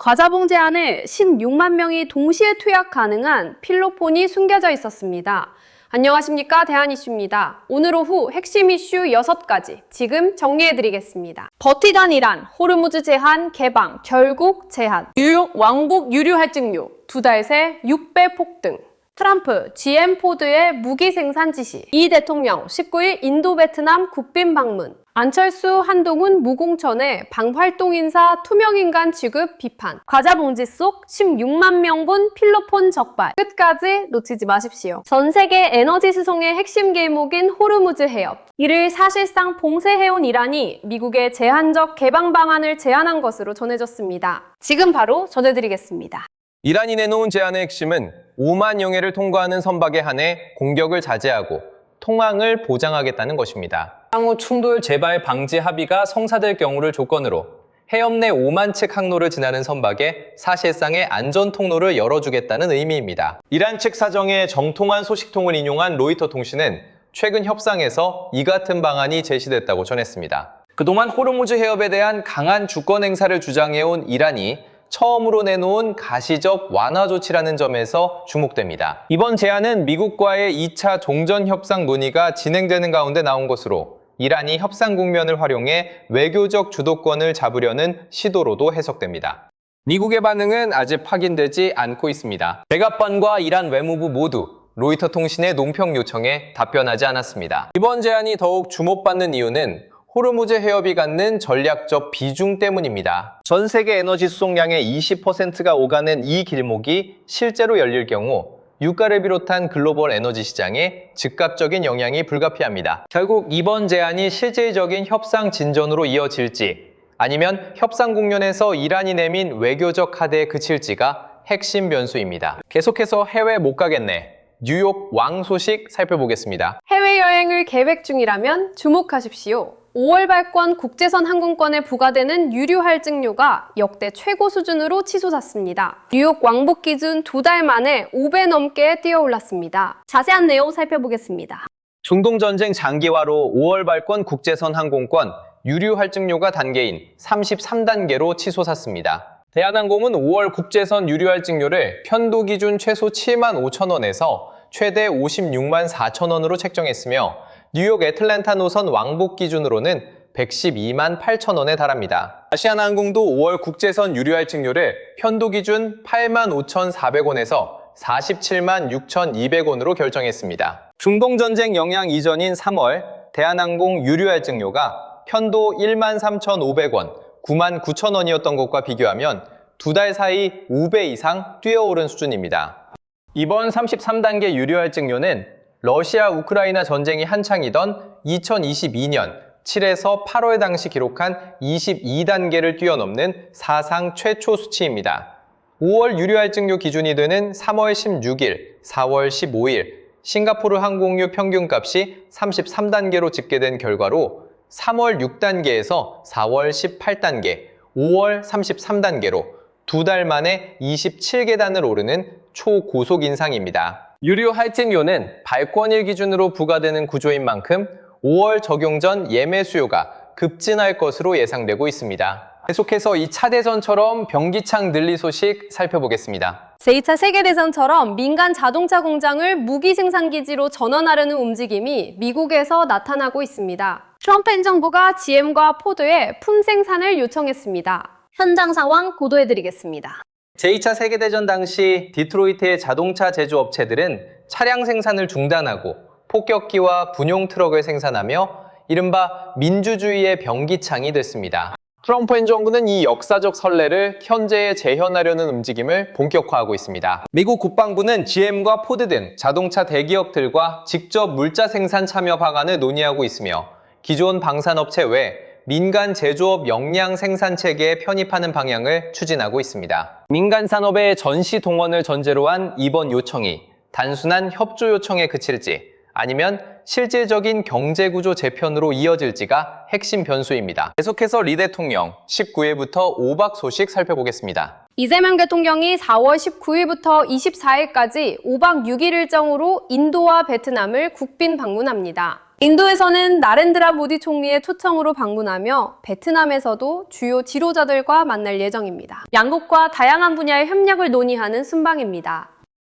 과자 봉지 안에 16만 명이 동시에 투약 가능한 필로폰이 숨겨져 있었습니다. 안녕하십니까, 대한이슈입니다. 오늘 오후 핵심 이슈 6가지 지금 정리해드리겠습니다. 버티던 이란, 호르무즈 제한 개방, 결국 제한. 뉴욕 왕복 유류 할증료 2달 새 6배 폭등. 트럼프, GM 포드의 무기 생산 지시. 이 대통령 19일 인도 베트남 국빈 방문. 안철수, 한동훈, 무공천의 방활동 인사 투명인간 취급 비판. 과자 봉지 속 16만 명분 필로폰 적발. 끝까지 놓치지 마십시오. 전 세계 에너지 수송의 핵심 길목인 호르무즈 해협. 이를 사실상 봉쇄해온 이란이 미국의 제한적 개방 방안을 제안한 것으로 전해졌습니다. 지금 바로 전해드리겠습니다. 이란이 내놓은 제안의 핵심은 5만 영해를 통과하는 선박에 한해 공격을 자제하고 통항을 보장하겠다는 것입니다. 향후 충돌 재발 방지 합의가 성사될 경우를 조건으로 해협 내 5만 측 항로를 지나는 선박에 사실상의 안전 통로를 열어주겠다는 의미입니다. 이란 측 사정의 정통한 소식통을 인용한 로이터 통신은 최근 협상에서 이 같은 방안이 제시됐다고 전했습니다. 그동안 호르무즈 해협에 대한 강한 주권 행사를 주장해온 이란이 처음으로 내놓은 가시적 완화 조치라는 점에서 주목됩니다. 이번 제안은 미국과의 2차 종전 협상 논의가 진행되는 가운데 나온 것으로 이란이 협상 국면을 활용해 외교적 주도권을 잡으려는 시도로도 해석됩니다. 미국의 반응은 아직 확인되지 않고 있습니다. 백악관과 이란 외무부 모두 로이터 통신의 논평 요청에 답변하지 않았습니다. 이번 제안이 더욱 주목받는 이유는 호르무즈 해협이 갖는 전략적 비중 때문입니다. 전 세계 에너지 수송량의 20%가 오가는 이 길목이 실제로 열릴 경우 유가를 비롯한 글로벌 에너지 시장에 즉각적인 영향이 불가피합니다. 결국 이번 제안이 실질적인 협상 진전으로 이어질지 아니면 협상 국면에서 이란이 내민 외교적 카드에 그칠지가 핵심 변수입니다. 계속해서 해외 못 가겠네. 뉴욕 왕 소식 살펴보겠습니다. 해외여행을 계획 중이라면 주목하십시오. 5월 발권 국제선 항공권에 부과되는 유류 할증료가 역대 최고 수준으로 치솟았습니다. 뉴욕 왕복 기준 2달 만에 5배 넘게 뛰어올랐습니다. 자세한 내용 살펴보겠습니다. 중동 전쟁 장기화로 5월 발권 국제선 항공권 유류 할증료가 단계인 33단계로 치솟았습니다. 대한항공은 5월 국제선 유류 할증료를 편도 기준 최소 7만 5천 원에서 최대 56만 4천 원으로 책정했으며 뉴욕 애틀랜타 노선 왕복 기준으로는 112만 8천 원에 달합니다. 아시아나항공도 5월 국제선 유류 할증료를 편도 기준 8만 5,400원에서 47만 6,200원으로 결정했습니다. 중동 전쟁 영향 이전인 3월 대한항공 유류 할증료가 편도 1만 3,500원, 9만 9천 원이었던 것과 비교하면 2달 사이 5배 이상 뛰어오른 수준입니다. 이번 33단계 유류 할증료는 러시아 우크라이나 전쟁이 한창이던 2022년 7에서 8월 당시 기록한 22단계를 뛰어넘는 사상 최초 수치입니다. 5월 유류 할증료 기준이 되는 3월 16일, 4월 15일 싱가포르 항공유 평균값이 33단계로 집계된 결과로 3월 6단계에서 4월 18단계, 5월 33단계로 2달 만에 27계단을 오르는 초고속 인상입니다. 유류 할증료는 발권일 기준으로 부과되는 구조인 만큼 5월 적용 전 예매 수요가 급증할 것으로 예상되고 있습니다. 계속해서 이 차대전처럼 변기창 늘리 소식 살펴보겠습니다. 제2차 세계대전처럼 민간 자동차 공장을 무기 생산 기지로 전환하려는 움직임이 미국에서 나타나고 있습니다. 트럼프 행정부가 GM과 포드에 품생산을 요청했습니다. 현장 상황 보도해드리겠습니다. 제2차 세계대전 당시 디트로이트의 자동차 제조업체들은 차량 생산을 중단하고 폭격기와 군용 트럭을 생산하며 이른바 민주주의의 변기창이 됐습니다. 트럼프 행정부는 이 역사적 선례를 현재에 재현하려는 움직임을 본격화하고 있습니다. 미국 국방부는 GM과 포드 등 자동차 대기업들과 직접 물자 생산 참여 방안을 논의하고 있으며 기존 방산업체 외 민간 제조업 역량 생산 체계에 편입하는 방향을 추진하고 있습니다. 민간 산업의 전시 동원을 전제로 한 이번 요청이 단순한 협조 요청에 그칠지 아니면 실질적인 경제구조 재편으로 이어질지가 핵심 변수입니다. 계속해서 리 대통령 19일부터 5박 소식 살펴보겠습니다. 이재명 대통령이 4월 19일부터 24일까지 5박 6일 일정으로 인도와 베트남을 국빈 방문합니다. 인도에서는 나렌드라 모디 총리의 초청으로 방문하며 베트남에서도 주요 지도자들과 만날 예정입니다. 양국과 다양한 분야의 협력을 논의하는 순방입니다.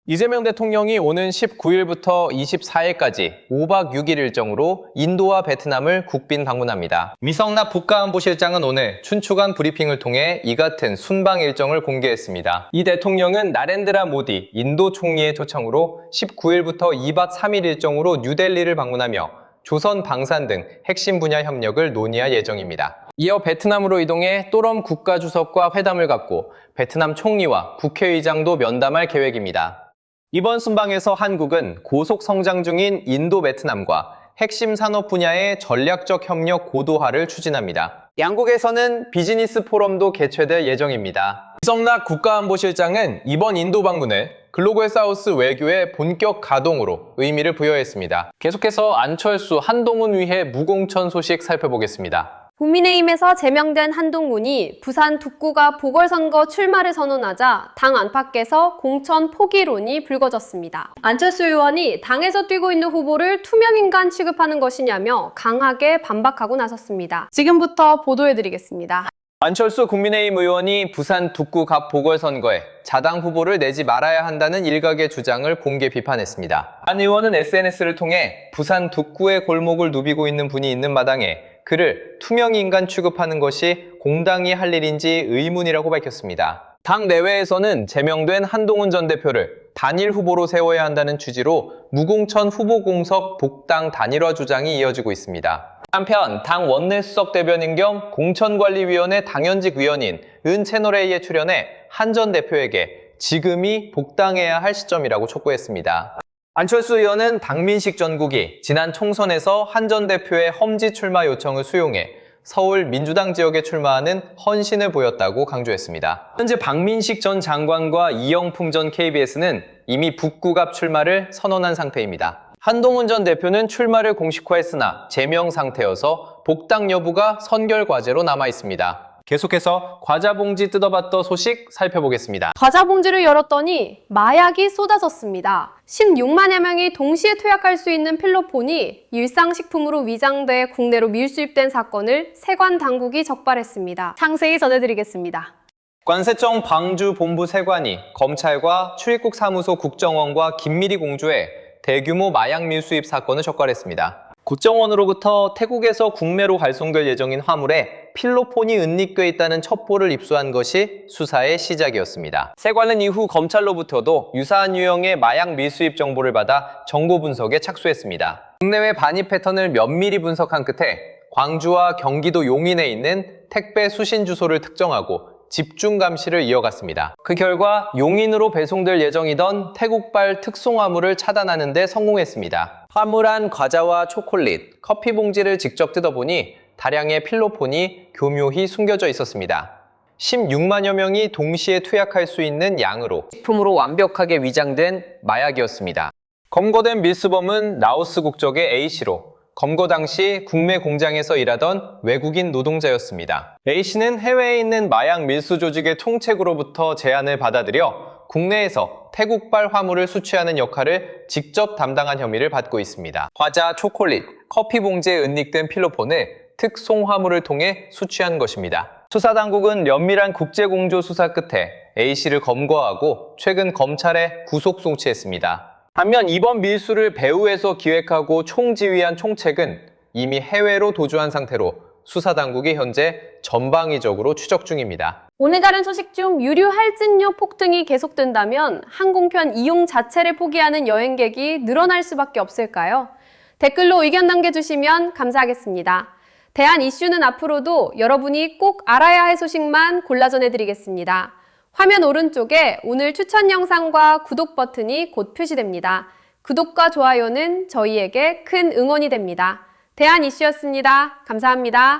이재명 대통령이 오는 19일부터 24일까지 5박 6일 일정으로 인도와 베트남을 국빈 방문합니다. 미성납 국가안보실장은 오늘 춘추관 브리핑을 통해 이 같은 순방 일정을 공개했습니다. 이 대통령은 나렌드라 모디 인도 총리의 초청으로 19일부터 2박 3일 일정으로 뉴델리를 방문하며 조선 방산 등 핵심 분야 협력을 논의할 예정입니다. 이어 베트남으로 이동해 또럼 국가주석과 회담을 갖고 베트남 총리와 국회의장도 면담할 계획입니다. 이번 순방에서 한국은 고속 성장 중인 인도 베트남과 핵심 산업 분야의 전략적 협력 고도화를 추진합니다. 양국에서는 비즈니스 포럼도 개최될 예정입니다. 이성락 국가안보실장은 이번 인도 방문을 글로벌 사우스 외교의 본격 가동으로 의미를 부여했습니다. 계속해서 안철수, 한동훈 위해 무공천 소식 살펴보겠습니다. 국민의힘에서 제명된 한동훈이 부산 북구가 보궐선거 출마를 선언하자 당 안팎에서 공천 포기론이 불거졌습니다. 안철수 의원이 당에서 뛰고 있는 후보를 투명인간 취급하는 것이냐며 강하게 반박하고 나섰습니다. 지금부터 보도해드리겠습니다. 안철수 국민의힘 의원이 부산 북구갑 보궐선거에 자당 후보를 내지 말아야 한다는 일각의 주장을 공개 비판했습니다. 안 의원은 SNS를 통해 부산 북구의 골목을 누비고 있는 분이 있는 마당에 그를 투명인간 취급하는 것이 공당이 할 일인지 의문이라고 밝혔습니다. 당 내외에서는 제명된 한동훈 전 대표를 단일 후보로 세워야 한다는 취지로 무공천 후보 공석 복당 단일화 주장이 이어지고 있습니다. 한편 당 원내수석 대변인 겸 공천관리위원회 당연직 위원인 은 채널A에 출연해 한 전 대표에게 지금이 복당해야 할 시점이라고 촉구했습니다. 안철수 의원은 당민식 전국이 지난 총선에서 한 전 대표의 험지 출마 요청을 수용해 서울 민주당 지역에 출마하는 헌신을 보였다고 강조했습니다. 현재 박민식 전 장관과 이영품 전 KBS는 이미 북구갑 출마를 선언한 상태입니다. 한동훈 전 대표는 출마를 공식화했으나 제명 상태여서 복당 여부가 선결 과제로 남아 있습니다. 계속해서 과자 봉지 뜯어봤던 소식 살펴보겠습니다. 과자 봉지를 열었더니 마약이 쏟아졌습니다. 16만여 명이 동시에 투약할 수 있는 필로폰이 일상식품으로 위장돼 국내로 밀수입된 사건을 세관 당국이 적발했습니다. 상세히 전해드리겠습니다. 관세청 광주 본부 세관이 검찰과 출입국 사무소 국정원과 긴밀히 공조해 대규모 마약 밀수입 사건을 적발했습니다. 국정원으로부터 태국에서 국내로 발송될 예정인 화물에 필로폰이 은닉돼 있다는 첩보를 입수한 것이 수사의 시작이었습니다. 세관은 이후 검찰로부터도 유사한 유형의 마약 밀수입 정보를 받아 정보 분석에 착수했습니다. 국내외 반입 패턴을 면밀히 분석한 끝에 광주와 경기도 용인에 있는 택배 수신 주소를 특정하고 집중 감시를 이어갔습니다. 그 결과 용인으로 배송될 예정이던 태국발 특송 화물을 차단하는 데 성공했습니다. 화물한 과자와 초콜릿, 커피 봉지를 직접 뜯어보니 다량의 필로폰이 교묘히 숨겨져 있었습니다. 16만여 명이 동시에 투약할 수 있는 양으로 식품으로 완벽하게 위장된 마약이었습니다. 검거된 밀수범은 라오스 국적의 A씨로 검거 당시 국내 공장에서 일하던 외국인 노동자였습니다. A씨는 해외에 있는 마약 밀수 조직의 총책으로부터 제안을 받아들여 국내에서 태국발 화물을 수취하는 역할을 직접 담당한 혐의를 받고 있습니다. 과자, 초콜릿, 커피 봉지에 은닉된 필로폰을 특송 화물을 통해 수취한 것입니다. 수사당국은 면밀한 국제공조 수사 끝에 A씨를 검거하고 최근 검찰에 구속 송치했습니다. 반면 이번 밀수를 배후에서 기획하고 총지휘한 총책은 이미 해외로 도주한 상태로 수사당국이 현재 전방위적으로 추적 중입니다. 오늘 다른 소식 중 유류 할증료 폭등이 계속된다면 항공편 이용 자체를 포기하는 여행객이 늘어날 수밖에 없을까요? 댓글로 의견 남겨주시면 감사하겠습니다. 대한 이슈는 앞으로도 여러분이 꼭 알아야 할 소식만 골라 전해드리겠습니다. 화면 오른쪽에 오늘 추천 영상과 구독 버튼이 곧 표시됩니다. 구독과 좋아요는 저희에게 큰 응원이 됩니다. 대한 이슈였습니다. 감사합니다.